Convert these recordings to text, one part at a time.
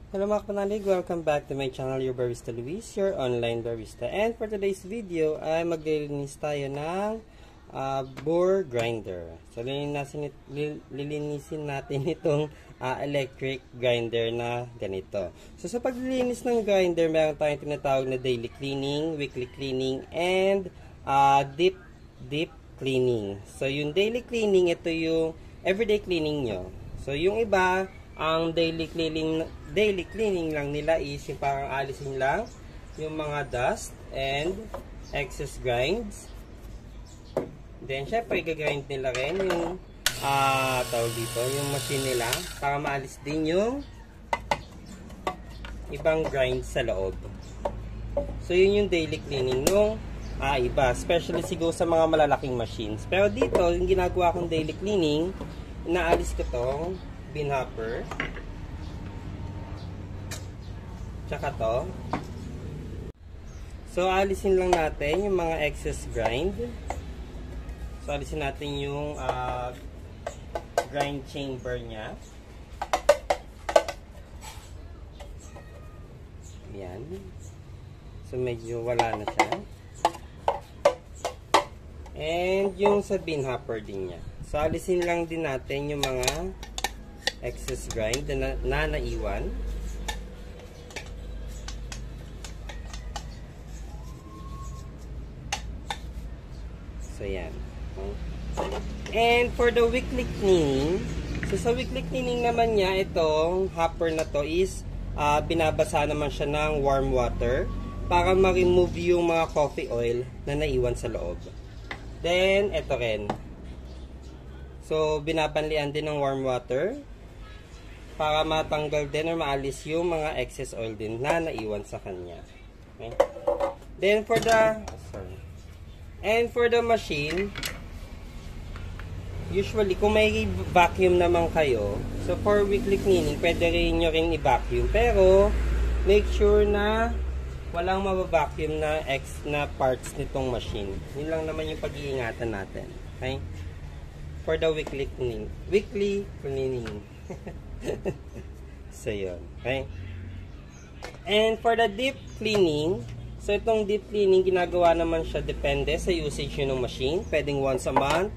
Hello mga kapanalig, welcome back to my channel, your Barista Luis, your online barista. And for today's video ay maglilinis tayo ng burr grinder. So lilinisin natin itong electric grinder na ganito. So sa paglilinis ng grinder, meron tayong tinatawag na daily cleaning, weekly cleaning, and deep cleaning. So yung daily cleaning, ito yung everyday cleaning nyo. So yung iba, ang daily cleaning lang nila is yung parang alisin lang yung mga dust and excess grinds. Then syempre i-grind nila rin yung tawag dito, yung machine nila para maalis din yung ibang grinds sa loob. So yun yung daily cleaning nung iba, especially siguro sa mga malalaking machines. Pero dito, yung ginagawa kong daily cleaning, inaalis ko tong bin hopper, tsaka to. So alisin lang natin yung mga excess grind. So alisin natin yung grind chamber nya. Yan. So medyo wala na siya. And yung sa bin hopper din nya. So alisin lang din natin yung mga excess grind na naiwan. So yan. And for the weekly cleaning, so sa weekly cleaning naman niya, itong hopper na to is binabasa naman siya ng warm water para ma-remove yung mga coffee oil na naiwan sa loob. Then ito rin. So binabanlian din ng warm water para matanggal din or maalis yung mga excess oil din na naiwan sa kanya. Okay? Then for the machine, usually kung may vacuum naman kayo, so for weekly cleaning, pwede rin nyo rin i-vacuum. Pero make sure na walang mabavacuum na parts nitong machine. Yun lang naman yung pag-iingatan natin. Okay? For the weekly cleaning. So yun. Okay? And for the deep cleaning, so itong deep cleaning, ginagawa naman siya depende sa usage nyo ng machine. Pwedeng once a month,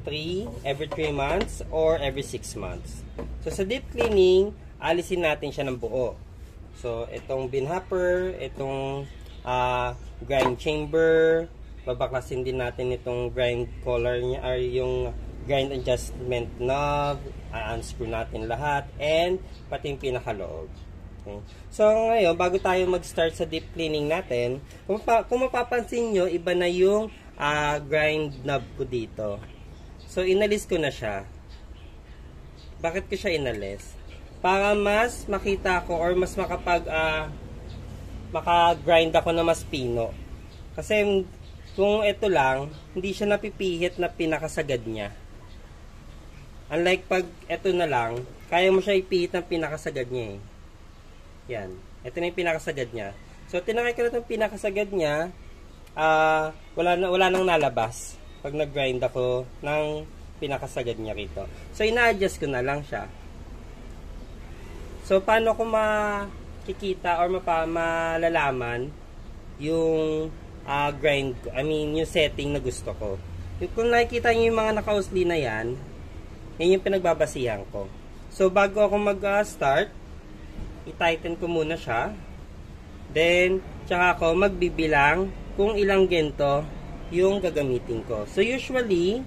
every 3 months, or every 6 months. So sa deep cleaning, alisin natin siya ng buo. So itong bin hopper, itong grind chamber, babaklasin din natin itong grind collar niya, or yung grind adjustment knob, unscrew natin lahat, and pati yung pinakaloob. Okay. So ngayon, bago tayo mag-start sa deep cleaning natin, kung mapapansin nyo, iba na yung grind knob ko dito. So inalis ko na siya. Bakit ko siya inalis? Para mas makita ko or mas maka-grind ako na mas pino. Kasi kung ito lang, hindi siya napipihit na pinakasagad niya. Unlike pag ito na lang, kaya mo siya ipihit ng pinakasagad niya eh. Yan. Ito na yung pinakasagad niya. So, tinakay ko na itong pinakasagad niya, wala nang nalabas pag nag-grind ako ng pinakasagad niya rito. So, ina-adjust ko na lang siya. So, paano ko makikita or malalaman yung grind ko? I mean, yung setting na gusto ko. Kung nakikita nyo yung mga naka-usli na yan yung pinagbabasihan ko. So, bago ako mag-start, i-tighten ko muna siya. Then, tsaka ako magbibilang kung ilang gento yung gagamitin ko. So, usually,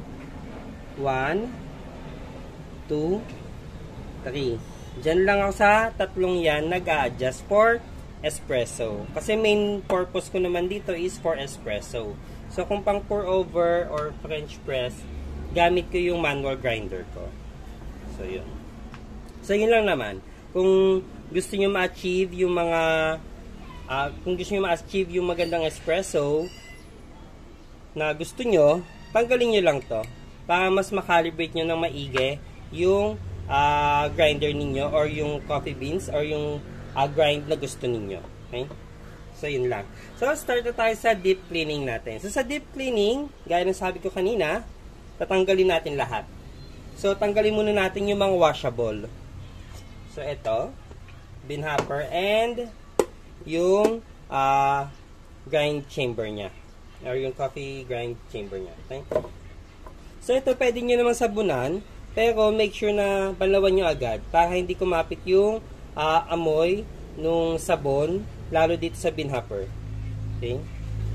1, 2, 3. Diyan lang ako sa tatlong yan nag-a-adjust for espresso. Kasi main purpose ko naman dito is for espresso. So, kung pang pour over or French press, gamit ko yung manual grinder ko. So, yun. So, yun lang naman. Kung gusto nyo ma-achieve yung mga yung magandang espresso na gusto nyo, tanggalin nyo lang to para mas makalibrate nyo ng maigi yung grinder ninyo or yung coffee beans or yung grind na gusto ninyo. Okay? So, yun lang. So, start na tayo sa deep cleaning natin. So, sa deep cleaning, gaya ng sabi ko kanina, tatanggalin natin lahat. So, tanggalin muna natin yung mga washable. So, ito. bin hopper and yung grind chamber niya. Or yung coffee grind chamber niya. Okay? So, ito pwede nyo naman sabunan. Pero, make sure na balawan nyo agad para hindi kumapit yung amoy nung sabon, lalo dito sa bin hopper. Okay?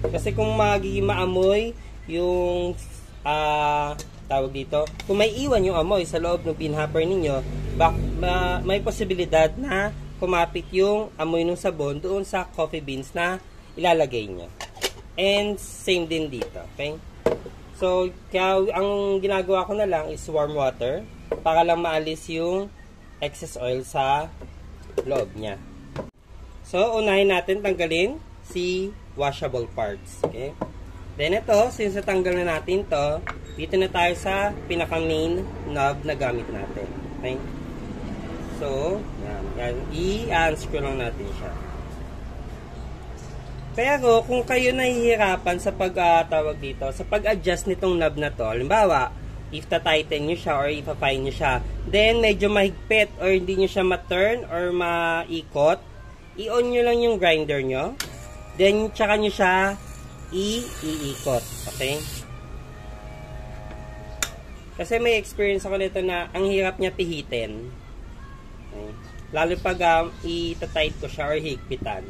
Kasi kung magiging maamoy yung tawag dito, kung may iwan yung amoy sa loob ng bin hopper ninyo, may posibilidad na kumapit yung amoy ng sabon doon sa coffee beans na ilalagay nyo. And same din dito. Okay? So, kaya ang ginagawa ko na lang is warm water para lang maalis yung excess oil sa loob niya. So, unahin natin tanggalin si washable parts. Okay? Then ito, since natanggal na natin to, dito na tayo sa pinaka main knob na gamit natin. Okay? So, yan. I-unscrew lang natin siya. Pero, kung kayo nahihirapan sa pag-tawag dito, sa pag-adjust nitong knob na to, halimbawa, if ta-tighten nyo siya or ipa-fine nyo siya, then medyo mahigpit or hindi nyo siya ma-turn or maikot, i-on nyo lang yung grinder nyo, then tsaka nyo siya iikot. Okay? Kasi may experience ako nito na ang hirap niya pihitin. Okay? Lalo pag ita-tight ko siya or higpitan.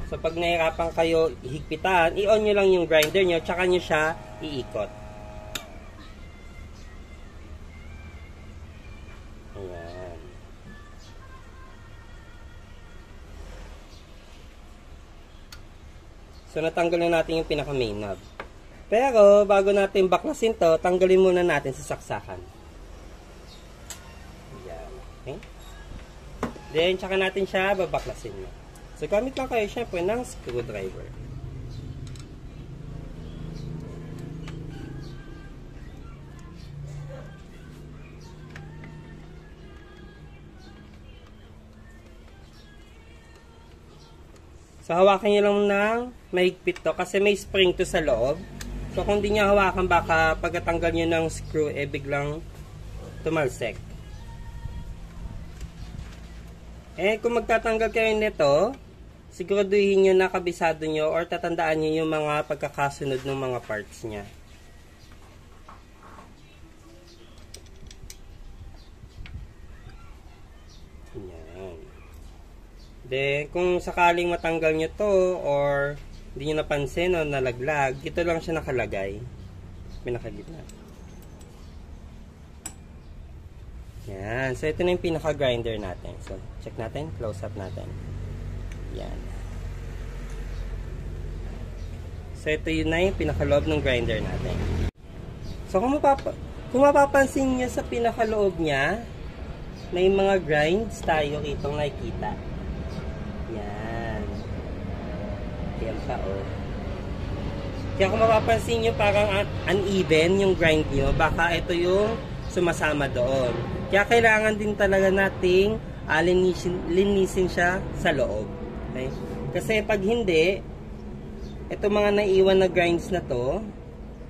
So, pag nahirapan kayo higpitan, i-on nyo lang yung grinder nyo, tsaka nyo siya iikot. Ayan. So, natanggal na natin yung pinaka-main knob. Pero, bago natin baklasin to, tanggalin muna natin sa saksakan. Ayan. Okay? Then, tsaka natin siya babaklasin mo. So, gamit lang kayo syempre ng screwdriver. So, hawakan nyo lang ng mahigpit to kasi may spring to sa loob. So, kung di nyo hawakan, baka pagkatanggal nyo ng screw, biglang tumalsek. Kung magtatanggal kayo nito, siguraduhin nyo na kabisado nyo or tatandaan nyo yung mga pagkakasunod ng mga parts niya. Yan. Then, kung sakaling matanggal nyo to or hindi nyo napansin o nalaglag, dito lang siya nakalagay. Pinakagitna. Yan. So, ito na yung pinaka-grinder natin. So, check natin. Close up natin. Yan. So, ito yun na yung pinakaloob ng grinder natin. So, kung mapapansin nyo sa pinakaloob niya, may mga grinds tayo itong nakikita. Yan. Yan pa, oh. Kaya kung mapapansin nyo, parang uneven yung grind nyo, baka ito yung sumasama doon. Kaya kailangan din talaga nating linisin siya sa loob. Okay? Kasi pag hindi, itong mga naiwan na grinds na to,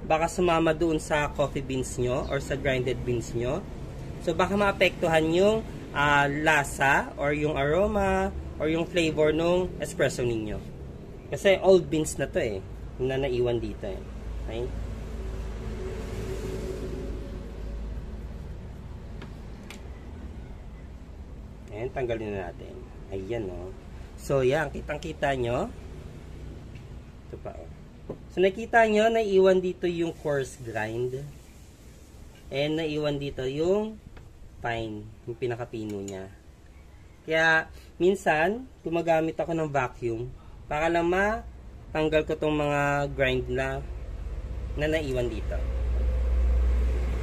baka sumama doon sa coffee beans nyo or sa grinded beans nyo. So baka maapektuhan yung lasa or yung aroma or yung flavor ng espresso ninyo. Kasi old beans na to na naiwan dito Okay? Ayan, tanggalin na natin. Ayan, oh. So, yan. Kitang-kita nyo. Ito pa, oh. So, nakita nyo, naiwan dito yung coarse grind. And, naiwan dito yung fine. Yung pinakapino niya. Kaya, minsan, gumagamit ako ng vacuum para lang matanggal ko tong mga grind na naiwan dito.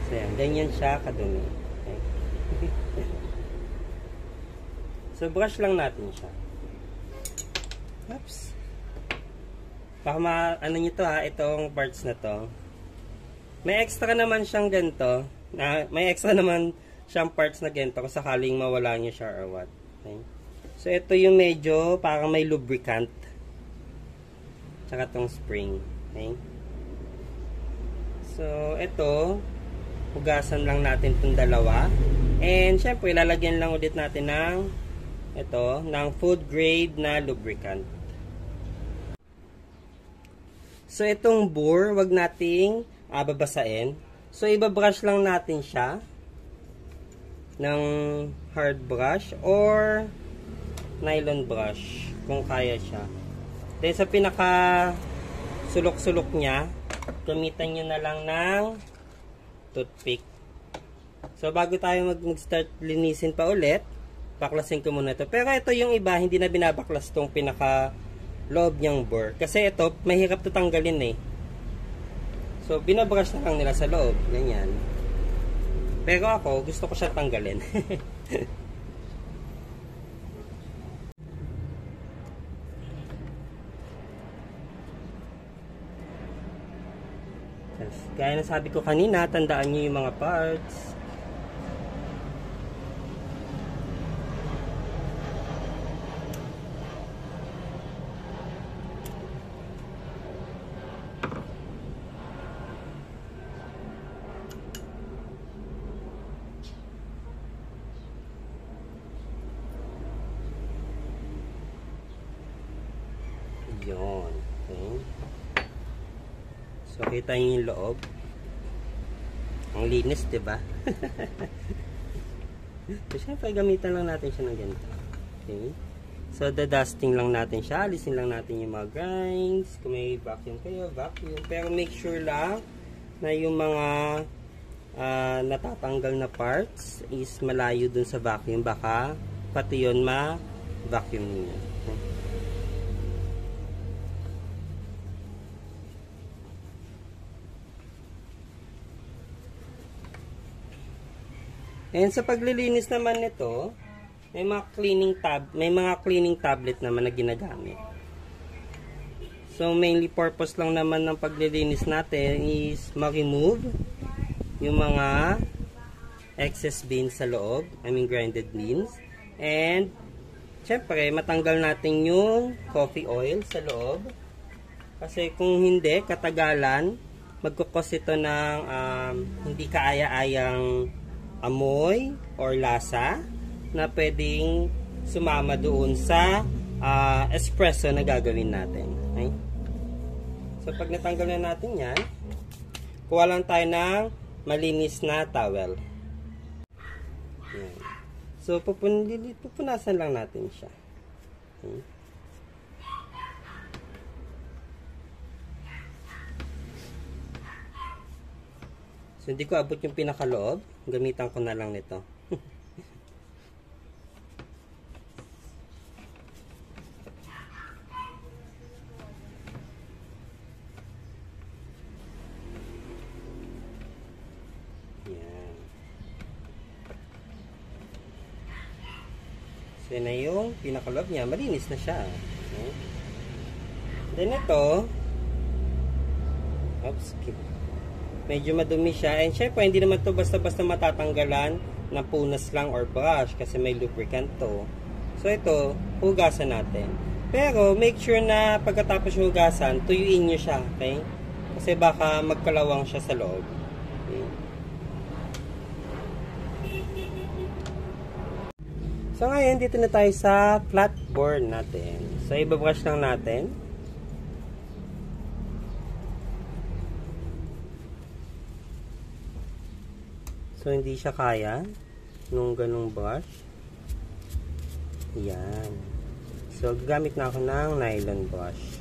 So, yan. Ganyan siya kadumi. Okay? So, brush lang natin siya. Oops. Baka ano nyo to itong parts na to. May extra naman siyang ganito. May extra naman siyang parts na ganito kung sakaling mawala nyo siya or what. Okay? So, ito yung medyo parang may lubricant. Tsaka tong spring. Okay? So, ito, hugasan lang natin itong dalawa. And, syempre, lalagyan lang ulit natin ng ito, ng food grade na lubricant. So, itong burr, wag nating babasain. So, ibabrush lang natin siya ng hard brush or nylon brush kung kaya siya. Then, sa pinaka sulok-sulok niya, gamitan nyo na lang ng toothpick. So, bago tayo mag-start linisin pa ulit, baklasin ko muna ito. Pero ito yung iba, hindi na binabaklas tong pinaka loob niyang burr. Kasi ito, mahirap ito tanggalin eh. So, binabrush na lang nila sa loob. Ganyan. Pero ako, gusto ko siya tanggalin. Gaya na sabi ko kanina, tandaan niyo yung mga parts. Yun. Okay. So, kita niyo yung loob. Ang linis, diba? So, syempre, gamitan lang natin siya ng ganito. Okay. So, dusting lang natin siya. Alisin lang natin yung mga grinds. Kung may vacuum kayo, vacuum. Pero make sure lang na yung mga natatanggal na parts is malayo dun sa vacuum. Baka pati yun ma-vacuum niyo. Okay. And sa paglilinis naman nito, may mga cleaning tablet naman na ginagamit. So mainly purpose lang naman ng paglilinis natin is ma-remove yung mga excess beans sa loob, I mean grinded beans. And syempre matanggal natin yung coffee oil sa loob. Kasi kung hindi, katagalan, magkukos ito ng hindi kaaya-ayang amoy or lasa na pwedeng sumama doon sa espresso na gagawin natin. Okay? So, pag natanggal na natin yan, kuha lang tayo ng malinis na towel. Yan. So, pupunasan lang natin siya. Okay? So, hindi ko abot yung pinakaloob. Gamitan ko na lang nito. Yan. So, yun na yung pinakaloob niya. Malinis na siya. Okay. Then, ito. Oops, skip. Medyo madumi siya. And syempre, hindi naman to basta-basta matatanggalan ng punas lang or brush kasi may lubricant to. So, ito, hugasan natin. Pero, make sure na pagkatapos hugasan, tuyuin nyo siya. Okay? Kasi baka magkalawang siya sa loob. Okay? So, ngayon, dito na tayo sa flat board natin. So, ibabrush lang natin. So, hindi siya kaya nung ganung brush. Yan. So, gagamit na ako ng nylon brush.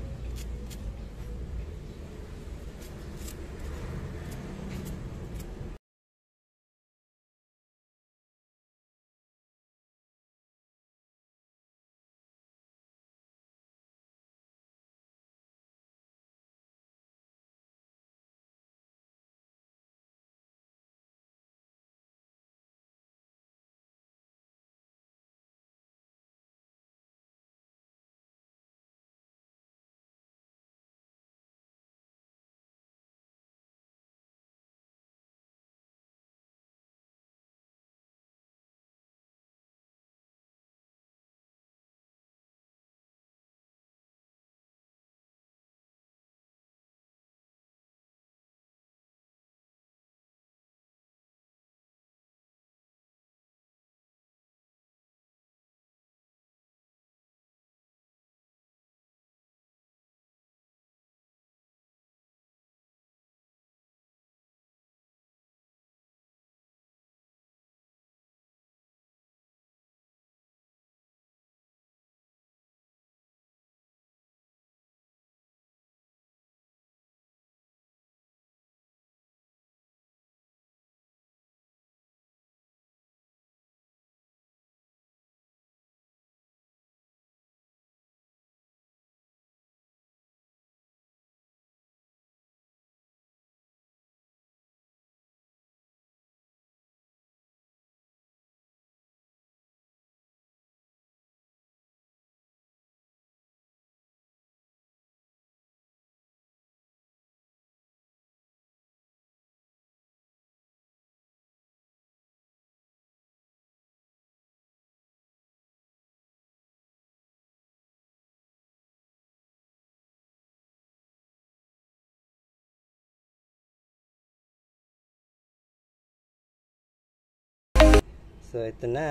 So, ito na.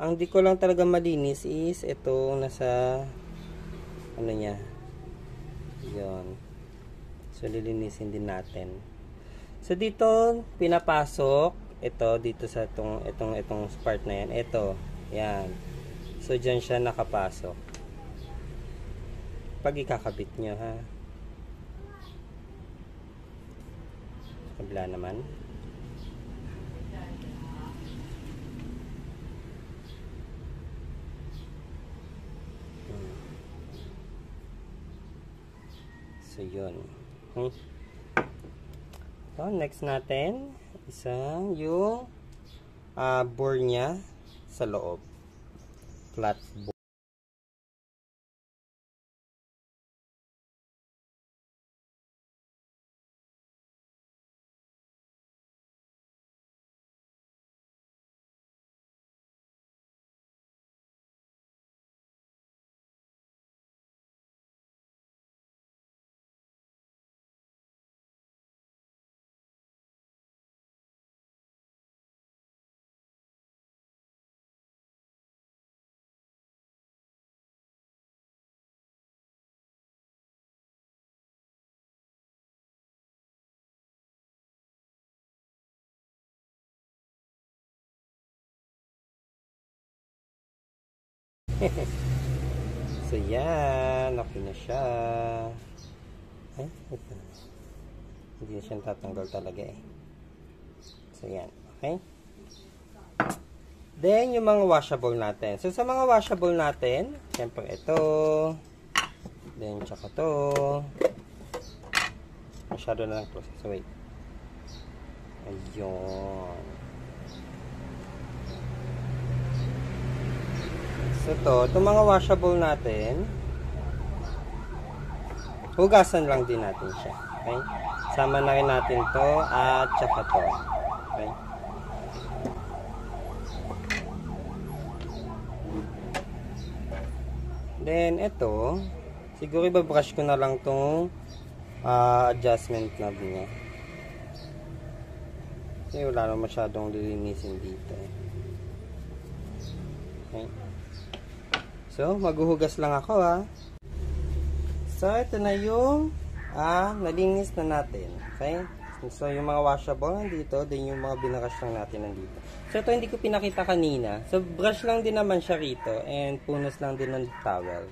Ang di ko lang talaga malinis is ito nasa ano niya. Yun. So, lilinisin din natin. So, dito pinapasok ito dito sa itong part na yan. Ito. Yan. So, dyan siya nakapasok. Pag ikakabit nyo, ha. Kabila naman. So, yun. So, next natin, yung bore niya sa loob. Flat bore. So, yan. Okay na siya. Ay, ito. Hindi na siya tatanggal talaga eh. So, yan. Okay? Then, yung mga washable natin. So, sa mga washable natin, syempre ito. Then, tsaka to. Masyado na lang close. So, wait. Ayun. So, itong mga washable natin, hugasan lang din natin siya. Okay? Sama na rin natin to at tsaka to. Okay? Then, ito, siguro ibabrush ko na lang tong adjustment knob niya. Kasi wala na masyadong lilinisin dito. Okay? So, maghuhugas lang ako ha. So, ito na yung nalinis na natin. Okay? So, yung mga washable nandito, din yung mga binrush lang natin nandito. So, ito hindi ko pinakita kanina. So, brush lang din naman siya rito and punas lang din ng towel.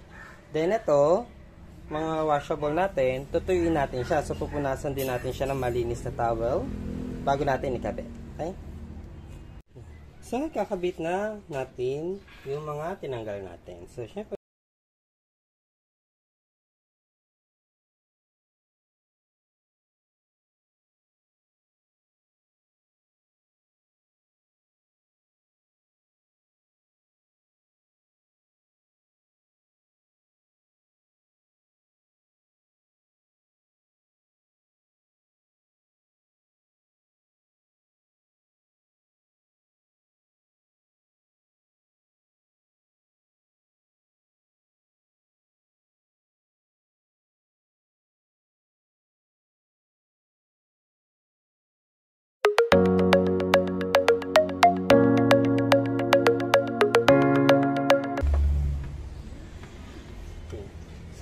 Then, ito, mga washable natin, tutuyuin natin siya. So, pupunasan din natin siya ng malinis na towel bago natin ikabit. Okay? So, kakabit na natin yung mga tinanggal natin. So, syempre,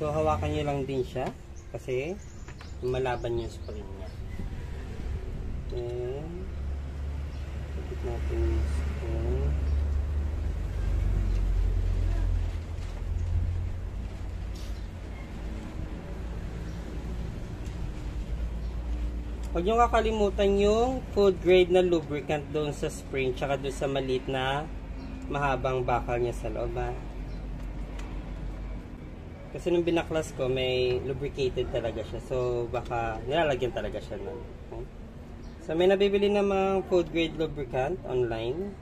so, hawakan nyo lang din siya kasi malaban yung spring niya. And, kapit natin yung spring. Huwag nyo kakalimutan yung food grade na lubricant doon sa spring tsaka doon sa maliit na mahabang bakal niya sa loob ha. Kasi nung binaklas ko, may lubricated talaga siya. So, baka nilalagyan talaga siya nun. Okay? So, may nabibili namang food grade lubricant online.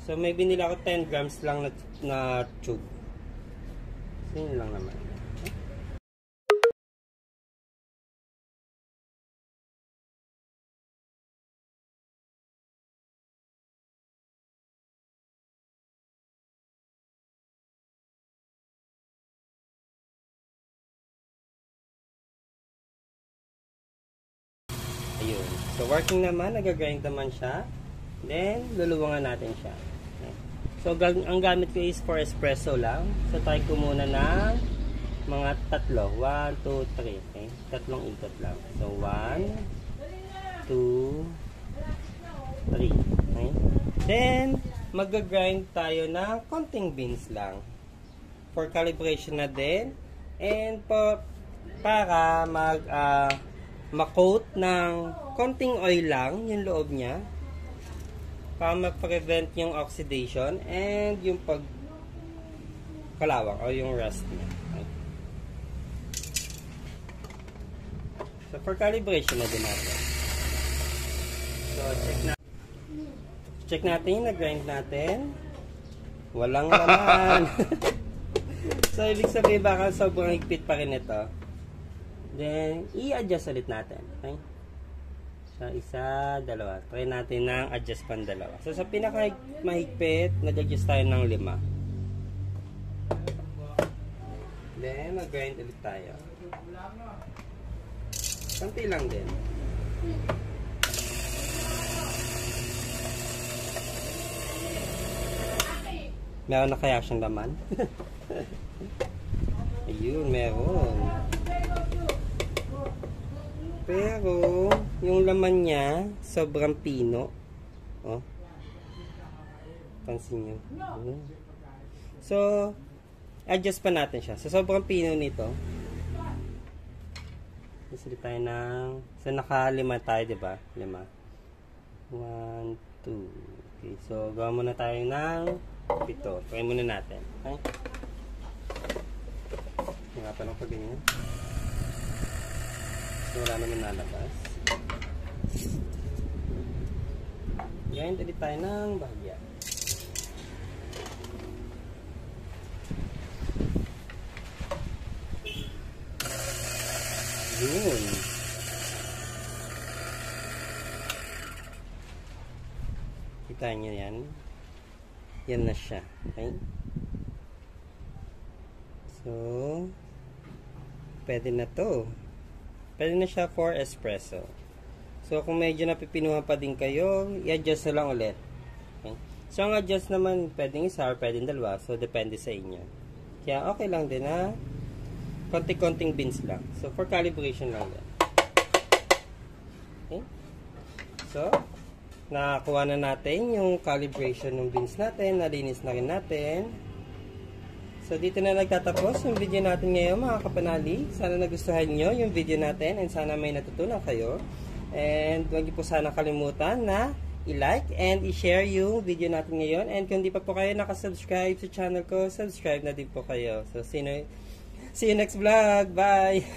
So, may binili ako 10 grams lang na tube. So, yun lang naman. Okay? Ayun. So, working naman. Nag-grind naman siya. Then, luluwangan natin siya. Okay. So, ang gamit ko is for espresso lang. So, try ko muna ng mga tatlo. 1, 2, 3. Okay? Tatlong ikot lang. So, 1, 2, 3. Okay? Then, mag-grind tayo ng konting beans lang. For calibration na din. And, para ma-coat ng konting oil lang yung loob niya. Para ma-prevent yung oxidation and yung pagkalawang o yung rust niya. Okay. So, for calibration na din natin. So, check natin, na-grind natin. Walang laman. So, ibig sabihin baka sobrang higpit pa rin ito. Then, i-adjust ulit natin. Okay? So, isa, dalawa. Try natin ng adjust pang dalawa. So, sa pinaka-mahigpit, nag-adjust tayo ng 5. Then, mag-grind ulit tayo. Konti lang din. Meron na kaya siyang laman? Ayun, meron. Pero, yung laman niya, sobrang pino. Oh. Pansin nyo. So, adjust pa natin siya. So, sobrang pino nito. Isili tayo ng... So, naka-5 tayo, diba? 5. 1, 2. Okay, so, gawa muna tayo ng 7. Try muna natin. Okay? Nga pa lang pag ganyan. So, wala naman nalabas. Ngayon, ulit tayo ng bahagya. Yun. Kita nyo yan. Yan na siya. Okay? So, pwede na to. Pwede na siya for espresso. So, kung medyo napipinuhan pa din kayo, i-adjust na lang ulit. Okay? So, ang adjust naman, pwedeng isa or pwedeng dalawa. So, depende sa inyo. Kaya, okay lang din na konting-konting beans lang. So, for calibration lang din. Okay? So, nakakuha na natin yung calibration ng beans natin. Nalinis na rin natin. So, dito na nagtatapos yung video natin ngayon, mga kapanali. Sana nagustuhan nyo yung video natin and sana may natutunan kayo. And huwag niyo po sana kalimutan na i-like and i-share yung video natin ngayon. And kung di pa po kayo nakasubscribe sa channel ko, subscribe na din po kayo. So, see you next vlog. Bye!